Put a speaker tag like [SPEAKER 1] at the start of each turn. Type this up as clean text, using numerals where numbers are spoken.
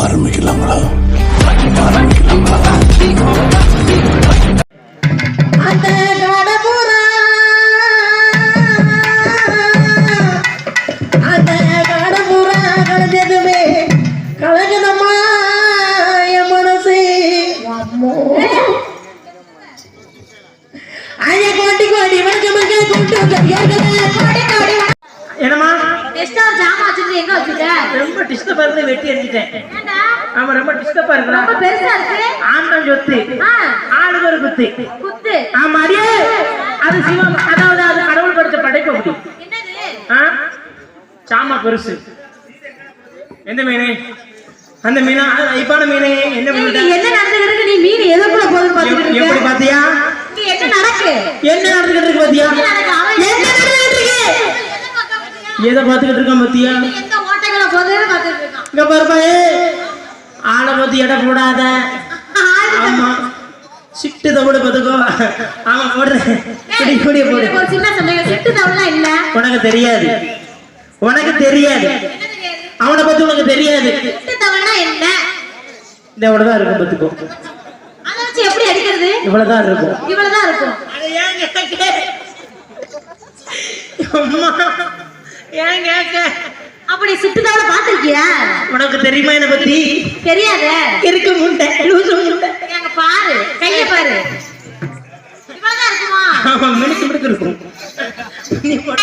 [SPEAKER 1] ஆரம்பிக்கலாங்களா?
[SPEAKER 2] அந்த கடப்புறா கலைஞ்சதுமே கலகனமா என் மனசு ஐயா கோட்டி கோடி வணக்கம்
[SPEAKER 3] என்னமா
[SPEAKER 2] ஜாமா வச்சிருக்கேன் எங்க வச்சுட்டேன்
[SPEAKER 3] ரொம்ப டிஸ்டர்பா இருந்து வெட்டி எரிஞ்சிட்டேன். ஆமா ரொம்ப டிஸ்டர்பா இருக்கா?
[SPEAKER 2] ரொம்ப பெருசா இருக்கு.
[SPEAKER 3] ஆண்டம் சொத்து ஆளுக்கு ஒரு குத்து
[SPEAKER 2] குத்து.
[SPEAKER 3] ஆமா அடியே அது சிவம், அதாவது அது கடவுள் படைச்ச படைப்பு அப்படி.
[SPEAKER 2] என்னது?
[SPEAKER 3] சாமா பெருசு. எந்த மீனே? அந்த மீனா ஐப்பான மீனே. என்ன மீன்?
[SPEAKER 2] என்ன நடந்துருக்கு? நீ மீன் எதுக்குள்ள போகுது பாத்துட்டு இருக்க?
[SPEAKER 3] எப்படி பாத்தியா?
[SPEAKER 2] நீ என்ன நடக்கு?
[SPEAKER 3] என்ன நடந்துக்கிட்டு இருக்கு பாத்தியா?
[SPEAKER 2] என்ன நடந்துக்கிட்டு இருக்கு?
[SPEAKER 3] எதை பாத்துக்கிட்டு இருக்கான் பாத்தியா?
[SPEAKER 2] எந்த ஓட்டைகள போகுதுன்னு பாத்துட்டு இருக்கான்.
[SPEAKER 3] இங்க பாருப்பா, ஆளை பத்தி எடை போடாத. ஆமா சிட்டு தவிடு பதுக்கோ. ஆமா போடுறேன். போடு
[SPEAKER 2] ஒரு சின்ன சந்தேகம், சிட்டு தவிடுலாம் இல்ல.
[SPEAKER 3] உனக்கு தெரியாது, உனக்கு தெரியாது, அவனை பத்தி உனக்கு தெரியாது.
[SPEAKER 2] சிட்டு தவிடுனா என்ன?
[SPEAKER 3] இந்த இவ்வளவுதான் இருக்கும் பத்துக்கோ.
[SPEAKER 2] அத வச்சு எப்படி அடிக்கிறது?
[SPEAKER 3] இவ்வளவுதான் இருக்கும்,
[SPEAKER 2] இவ்வளவுதான் இருக்கும்.
[SPEAKER 3] அது ஏன் கேக்க? அம்மா ஏன் கேக்க?
[SPEAKER 2] அப்படி சிட்டு தவிட பாத்திருக்கியா?
[SPEAKER 3] உனக்கு தெரியுமா என்ன பத்தி?
[SPEAKER 2] தெரியாத
[SPEAKER 3] இருக்கு முண்டை, லூசு முண்டை.
[SPEAKER 2] எங்க பாரு, கைய பாரு. இவ்வளவுதான் இருக்குமா?
[SPEAKER 3] ஆமா மினுக்கு மினுக்கு இருக்கும். நீ போடு.